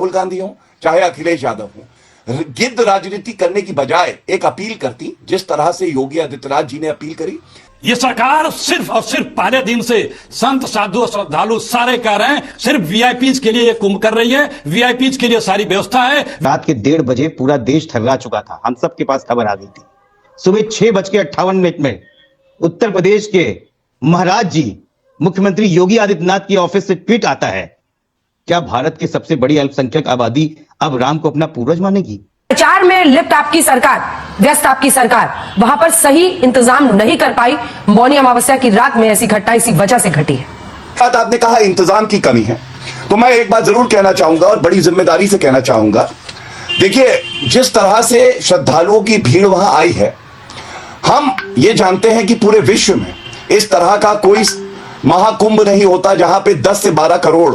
राहुल गांधी हो चाहे अखिलेश यादव हो, गिद्ध राजनीति करने की बजाय एक अपील करती, जिस तरह से योगी आदित्यनाथ जी ने अपील करी। ये सरकार सिर्फ और सिर्फ पहले दिन से संत साधु श्रद्धालु सारे कह रहे हैं सिर्फ वीआईपीज के लिए ये कुंभ कर रही है, वीआईपीज के लिए सारी व्यवस्था है। रात के 1:30 बजे पूरा देश थर्रा चुका था, हम सबके पास खबर आ गई थी। सुबह 6:58 में उत्तर प्रदेश के महाराज जी मुख्यमंत्री योगी आदित्यनाथ की ऑफिस से ट्वीट आता है, क्या भारत की सबसे बड़ी अल्पसंख्यक आबादी अब राम को अपना पूर्वज मानेगी? प्रचार में लिप्त आपकी सरकार, व्यस्त आपकी सरकार, वहां पर सही इंतजाम नहीं कर पाई। मौनी अमावस्या की रात में ऐसी घटना इसी वजह से घटी है। बात आपने कहा इंतजाम की कमी है, तो मैं एक बात जरूर कहना चाहूंगा और बड़ी जिम्मेदारी से कहना चाहूंगा। देखिए, जिस तरह से श्रद्धालुओं की भीड़ वहां आई है, हम ये जानते हैं कि पूरे विश्व में इस तरह का कोई महाकुंभ नहीं होता जहां पे 10 से 12 करोड़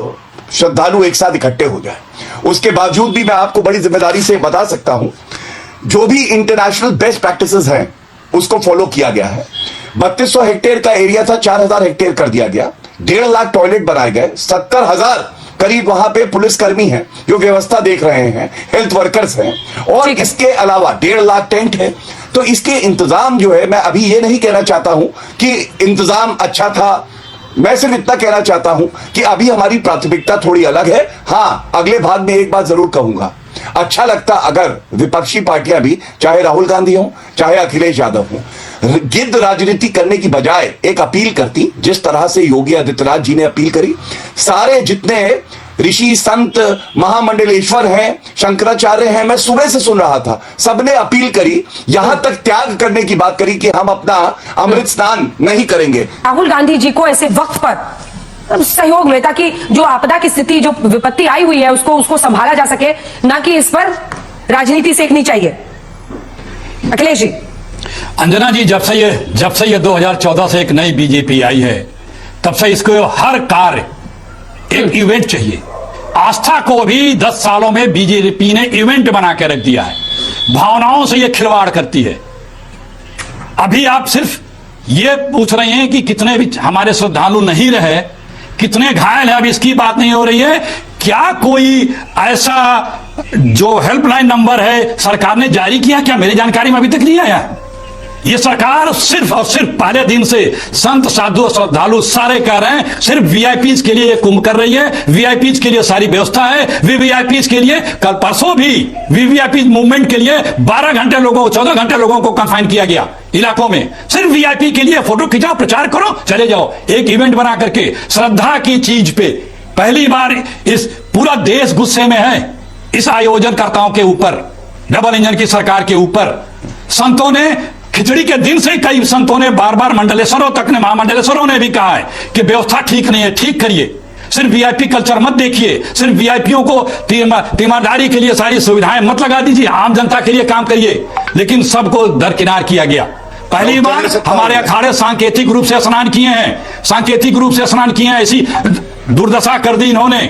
श्रद्धालु एक साथ इकट्ठे हो जाए। उसके बावजूद भी मैं आपको बड़ी जिम्मेदारी से बता सकता हूं, जो भी इंटरनेशनल बेस्ट प्रैक्टिसेस हैं उसको फॉलो किया गया है। 3200 हेक्टेयर का एरिया था, 4000 हेक्टेयर कर दिया गया। 1.5 लाख टॉयलेट बनाए गए। 70,000 करीब वहां पे पुलिसकर्मी हैं जो व्यवस्था देख रहे हैं, हेल्थ वर्कर्स हैं, और इसके अलावा 1.5 लाख टेंट है। तो इसके इंतजाम जो है, मैं अभी ये नहीं कहना चाहता हूं कि इंतजाम अच्छा था, मैं सिर्फ इतना कहना चाहता हूं कि अभी हमारी प्राथमिकता थोड़ी अलग है। हां, अगले भाग में एक बात जरूर कहूंगा, अच्छा लगता अगर विपक्षी पार्टियां भी, चाहे राहुल गांधी हो चाहे अखिलेश यादव हो, गिद्ध राजनीति करने की बजाय एक अपील करती, जिस तरह से योगी आदित्यनाथ जी ने अपील करी। सारे जितने ऋषि संत महामंडलेश्वर हैं, शंकराचार्य हैं, मैं सुबह से सुन रहा था, सबने अपील करी, यहां तक त्याग करने की बात करी कि हम अपना अमृत स्नान नहीं करेंगे। राहुल गांधी जी को ऐसे वक्त पर सहयोग में, ताकि जो आपदा की स्थिति, जो विपत्ति आई हुई है, उसको संभाला जा सके, ना कि इस पर राजनीति सेकनी चाहिए। अखिलेश जी। अंजना जी, जब से ये 2014 से एक नई बीजेपी आई है, तब से इसको हर कार्य एक इवेंट चाहिए। आस्था को भी 10 सालों में बीजेपी ने इवेंट बना के रख दिया है। भावनाओं से ये खिलवाड़ करती है। अभी आप सिर्फ ये पूछ रहे हैं कि कितने भी हमारे श्रद्धालु नहीं रहे, कितने घायल हैं, अब इसकी बात नहीं हो रही है। क्या कोई ऐसा जो हेल्पलाइन नंबर है सरकार ने जारी किया? क्या मेरी जानकारी में अभी तक नहीं आया। ये सरकार सिर्फ और सिर्फ पहले दिन से संत साधु श्रद्धालु सारे कह रहे हैं सिर्फ वीआईपीज के लिए ये कुंभ कर रही है, वीआईपीज के लिए सारी व्यवस्था है। वीवीआईपीज के लिए कल परसों भी वीवीआईपीज मूवमेंट के लिए 12 घंटे लोगों, 14 घंटे लोगों को कंफाइन किया गया इलाकों में, सिर्फ वीआईपी के लिए। फोटो खिंचाओ, प्रचार करो, चले जाओ, एक इवेंट बना करके। श्रद्धा की चीज पे पहली बार इस पूरा देश गुस्से में है इस आयोजनकर्ताओं के ऊपर, डबल इंजन की सरकार के ऊपर। संतों ने खिचड़ी के दिन से कई संतों ने बार-बार, मंडलेश्वरों तक ने, महामंडलेश्वरों ने भी कहा है कि व्यवस्था ठीक नहीं है, ठीक करिए। सिर्फ वीआईपी कल्चर मत देखिए, सिर्फ वीआईपीओं को तीमारदारी के लिए सारी सुविधाएं मत लगा दीजिए, आम जनता के लिए काम करिए। लेकिन सबको दरकिनार किया गया। पहली बार हमारे अखाड़े सांकेतिक रूप से स्नान किए हैं, सांकेतिक रूप से स्नान किए हैं। ऐसी दुर्दशा कर दी इन्होंने।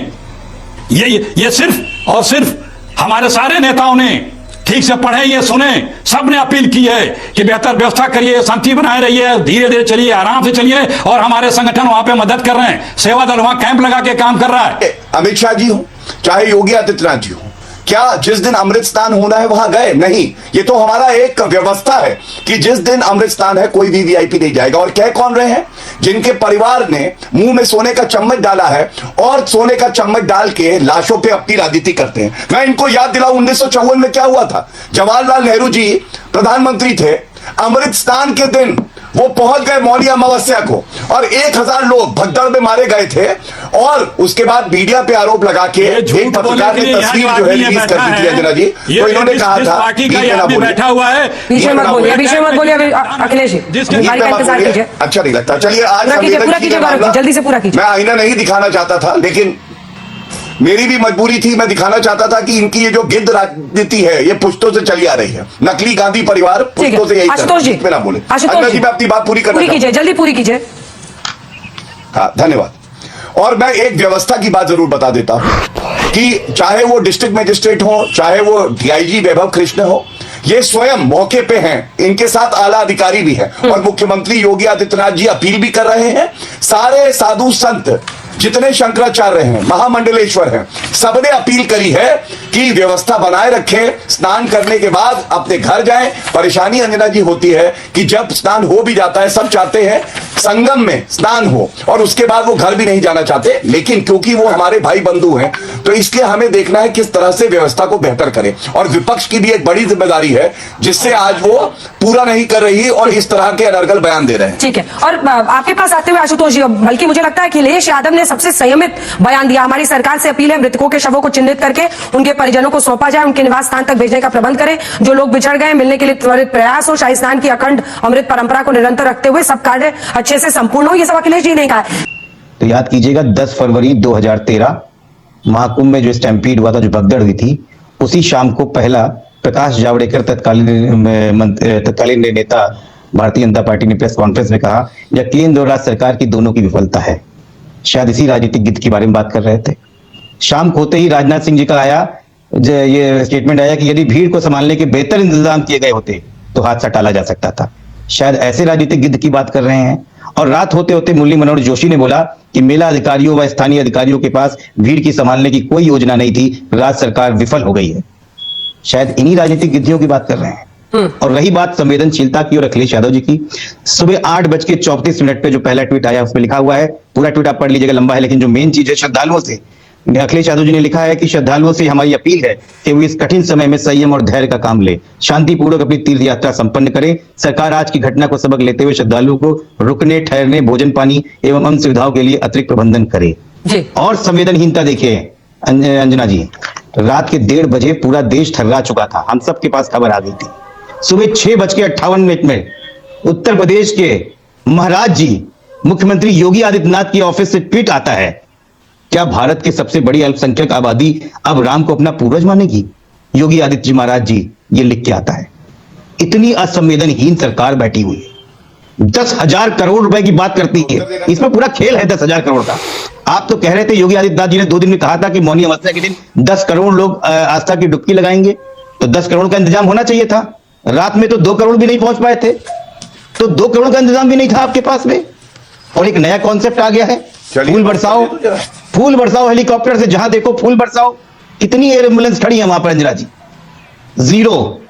ये सिर्फ और सिर्फ हमारे सारे नेताओं ने ठीक से पढ़े, ये सुने, सबने अपील की है कि बेहतर व्यवस्था करिए, शांति बनाए रहिए, धीरे धीरे चलिए, आराम से चलिए। और हमारे संगठन वहां पे मदद कर रहे हैं, सेवा दल वहां कैंप लगा के काम कर रहा है। अमित शाह जी हो चाहे योगी आदित्यनाथ जी हो, क्या जिस दिन अमृत स्नान होना है वहां गए? नहीं। ये तो हमारा एक व्यवस्था है कि जिस दिन अमृत स्नान है कोई भी वीआईपी नहीं जाएगा। और कह कौन रहे हैं? जिनके परिवार ने मुंह में सोने का चम्मच डाला है और सोने का चम्मच डाल के लाशों पे अपनी राजनीति करते हैं। मैं इनको याद दिलाऊं, 1954 में क्या हुआ था? जवाहरलाल नेहरू जी प्रधानमंत्री थे, अमृत स्नान के दिन वो पहुंच गए मौनी अमावस्या को, और 1000 लोग भगदड़ में मारे गए थे। और उसके बाद मीडिया पे आरोप लगा के एक पत्रकार ने तस्वीर जो है रिलीज कर दी थी अंजना जी, तो इन्होंने कहा था बैठा हुआ है, विषय मत बोलिए अखिलेश जी, अच्छा नहीं लगता। चलिए आज जल्दी से पूरा कीजिए। मैं आईना नहीं दिखाना चाहता था, लेकिन मेरी भी मजबूरी थी। मैं दिखाना चाहता था कि इनकी ये जो गिद्ध राजनीति है ये पुश्तों से चली आ रही है। नकली गांधी परिवार पुश्तों से यही आशुतोष जी ना बोले। आशुतोष जी, मैं अपनी बात पूरी कीजिए, जल्दी पूरी कीजिए। हाँ, धन्यवाद। और मैं एक व्यवस्था की बात जरूर बता देता हूं कि चाहे वो डिस्ट्रिक्ट मजिस्ट्रेट हो, चाहे वो डीआईजी वैभव कृष्ण हो, ये स्वयं मौके पे हैं, इनके साथ आला अधिकारी भी हैं। और मुख्यमंत्री योगी आदित्यनाथ जी अपील भी कर रहे हैं, सारे साधु संत जितने शंकराचार्य हैं, महामंडलेश्वर हैं, सबने अपील करी है कि व्यवस्था बनाए रखें, स्नान करने के बाद अपने घर जाएं। परेशानी अंजना जी होती है कि जब स्नान हो भी जाता है, सब चाहते हैं संगम में स्नान हो और उसके बाद वो घर भी नहीं जाना चाहते, लेकिन क्योंकि वो हमारे भाई बंधु हैं तो इसलिए हमें देखना है किस तरह से व्यवस्था को बेहतर करें। और विपक्ष की भी एक बड़ी जिम्मेदारी है जिससे आज वो पूरा नहीं कर रही और इस तरह के अनर्गल बयान दे रहे हैं। ठीक है, और आपके पास आते हुए आशुतोष जी, बल्कि मुझे लगता है कि अखिलेश यादव ने सबसे संयमित बयान दिया। हमारी सरकार से अपील है, मृतकों के शवों को चिन्हित करके उनके परिजनों को सौंपा जाए, उनके निवास स्थान तक भेजने का प्रबंध करें। जो लोग बिछड़ गए मिलने के लिए त्वरित प्रयास हो, शाही स्नान की अखंड अमृत परंपरा को निरंतर रखते हुए सब कार्य अच्छे से संपूर्ण हो। ये सब अखिलेश जी ने कहा है। तो याद कीजिएगा 10 फरवरी 2013 महाकुंभ में जो स्टैम्पीड हुआ था, जो भगदड़ हुई थी, उसी शाम को पहला प्रकाश जावड़ेकर तत्कालीन नेता भारतीय जनता पार्टी ने प्रेस कॉन्फ्रेंस में कहा, यह केंद्र और राज्य सरकार की दोनों की विफलता है। शायद इसी राजनीतिक गिद्ध के बारे में बात कर रहे थे। शाम को होते ही राजनाथ सिंह जी का ये स्टेटमेंट आया कि यदि भीड़ को संभालने के बेहतर इंतजाम किए गए होते तो हादसा टाला जा सकता था। शायद ऐसे राजनीतिक गिद्ध की बात कर रहे हैं। और रात होते होते मुरली मनोहर जोशी ने बोला कि मेला अधिकारियों व स्थानीय अधिकारियों के पास भीड़ की संभालने की कोई योजना नहीं थी, राज्य सरकार विफल हो गई है। शायद इन्हीं राजनीतिक गिद्धियों की बात कर रहे हैं। और रही बात संवेदनशीलता की और अखिलेश यादव जी की, सुबह 8:34 पे जो पहला ट्वीट आया उसमें लिखा हुआ है, पूरा ट्वीट आप पढ़ लीजिएगा, लंबा है, लेकिन जो मेन चीज है श्रद्धालुओं से, अखिलेश यादव जी ने लिखा है कि श्रद्धालुओं से हमारी अपील है कि वो इस कठिन समय में संयम और धैर्य का काम ले, शांतिपूर्वक अपनी तीर्थ यात्रा संपन्न करें। सरकार आज की घटना को सबक लेते हुए श्रद्धालुओं को रुकने, ठहरने, भोजन पानी एवं अन्य सुविधाओं के लिए अतिरिक्त प्रबंधन करे। और संवेदनहीनता देखिए अंजना जी, रात के 1:30 बजे पूरा देश थर्रा चुका था, हम सबके पास खबर आ गई थी। सुबह 6:58 में उत्तर प्रदेश के महाराज जी मुख्यमंत्री योगी आदित्यनाथ की ऑफिस से ट्वीट आता है, क्या भारत की सबसे बड़ी अल्पसंख्यक आबादी अब राम को अपना पूर्वज मानेगी? योगी आदित्य जी महाराज जी ये लिख के आता है। इतनी असंवेदनहीन सरकार बैठी हुई है। 10,000 करोड़ रुपए की बात करती है, इसमें पूरा खेल है 10,000 करोड़ का। आप तो कह रहे थे, योगी आदित्यनाथ जी ने 2 दिन में कहा था कि मौनी अमावस्या के दिन 10 करोड़ लोग आस्था की डुबकी लगाएंगे, तो 10 करोड़ का इंतजाम होना चाहिए था। रात में तो 2 करोड़ भी नहीं पहुंच पाए थे, तो 2 करोड़ का इंतजाम भी नहीं था आपके पास में। और एक नया कॉन्सेप्ट आ गया है, फूल बरसाओ हेलीकॉप्टर से, जहां देखो फूल बरसाओ। कितनी एयर एम्बुलेंस खड़ी है वहां पर अंजना जी? 0,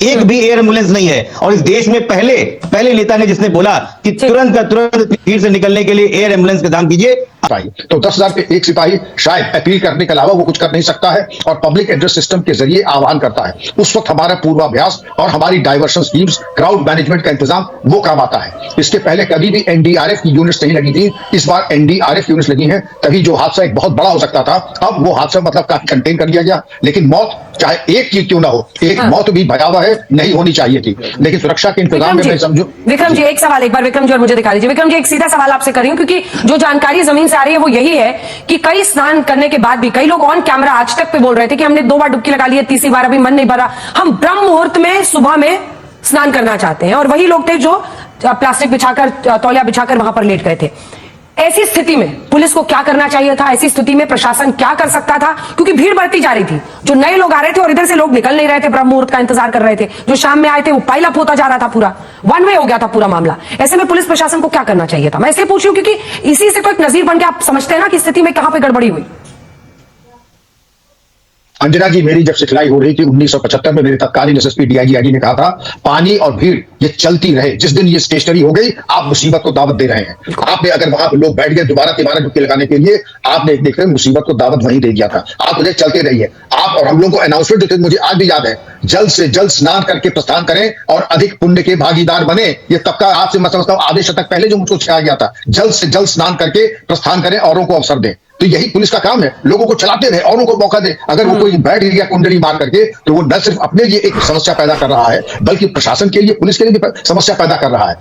एक भी एयर एम्बुलेंस नहीं है। और इस देश में पहले नेता ने जिसने बोला कि तुरंत का तुरंत भीड़ से निकलने के लिए एयर एम्बुलेंस का दाम कीजिए, तो 10,000 के एक सिपाही शायद अपील करने के अलावा वो कुछ कर नहीं सकता है और पब्लिक एड्रेस सिस्टम के जरिए आह्वान करता है। उस वक्त हमारा पूर्वाभ्यास और हमारी डाइवर्शन स्कीम्स, क्राउड मैनेजमेंट का इंतजाम वो काम आता है। इसके पहले कभी भी एनडीआरएफ की यूनिट्स नहीं लगी थी, इस बार एनडीआरएफ यूनिट्स लगी हैं, तभी जो हादसा एक बहुत बड़ा हो सकता था, अब वो हादसा मतलब काफी कंटेन कर लिया गया। लेकिन मौत चाहे एक की क्यों ना हो, एक मौत भी भयावह है, नहीं होनी चाहिए थी, लेकिन सुरक्षा के इंतजाम में मैं समझू। विक्रम जी एक सवाल, एक बार विक्रम जी और मुझे दिखा दीजिए। विक्रम जी एक सीधा सवाल आपसे कर रही हूं, क्योंकि जो जानकारी जमीन से आ रही है वो यही है कि कई स्नान करने के बाद भी कई लोग ऑन कैमरा आज तक पे बोल रहे थे कि हमने 2 बार डुबकी लगा ली है, तीसरी बार अभी मन नहीं भरा, हम ब्रह्म मुहूर्त में सुबह में स्नान करना चाहते हैं। और वही लोग थे जो प्लास्टिक बिछाकर, तौलिया बिछाकर वहां पर लेट गए थे। ऐसी स्थिति में पुलिस को क्या करना चाहिए था? ऐसी स्थिति में प्रशासन क्या कर सकता था? क्योंकि भीड़ बढ़ती जा रही थी, जो नए लोग आ रहे थे और इधर से लोग निकल नहीं रहे थे, ब्रह्म मुहूर्त का इंतजार कर रहे थे। जो शाम में आए थे वो पाइल अप होता जा रहा था, पूरा 1 वे हो गया था पूरा मामला। ऐसे में पुलिस प्रशासन को क्या करना चाहिए था? मैं इसलिए पूछ रही हूं क्योंकि इसी से तो एक नजीर बन के आप समझते हैं ना कि स्थिति में कहां पर गड़बड़ी हुई। अंजना जी, मेरी जब सिखलाई हो रही थी 1975 में, मेरे तत्कालीन एसएसपी डीआईजी आईडी ने कहा था, पानी और भीड़ ये चलती रहे। जिस दिन ये स्टेशनरी हो गई, आप मुसीबत को दावत दे रहे हैं। आपने अगर वहां पर लोग बैठ गए दोबारा डुबकी लगाने के लिए, आपने देख रहे मुसीबत को दावत वहीं दे दिया था। आप मुझे चलते रहिए। आप और हम लोगों को अनाउंसमेंट देते, मुझे आज भी याद है, जल्द से जल्द स्नान करके प्रस्थान करें और अधिक पुण्य के भागीदार बने। ये तब का आपसे मैं समझता हूं आधे शतक पहले जो मुझको सिखाया गया था, जल्द से जल्द स्नान करके प्रस्थान करें, औरों को अवसर दें। तो यही पुलिस का काम है, लोगों को चलाते रहे, औरों को मौका दे। अगर वो कोई बैठ गया कुंडली मार करके, तो वो न सिर्फ अपने लिए एक समस्या पैदा कर रहा है, बल्कि प्रशासन के लिए, पुलिस के लिए भी समस्या पैदा कर रहा है।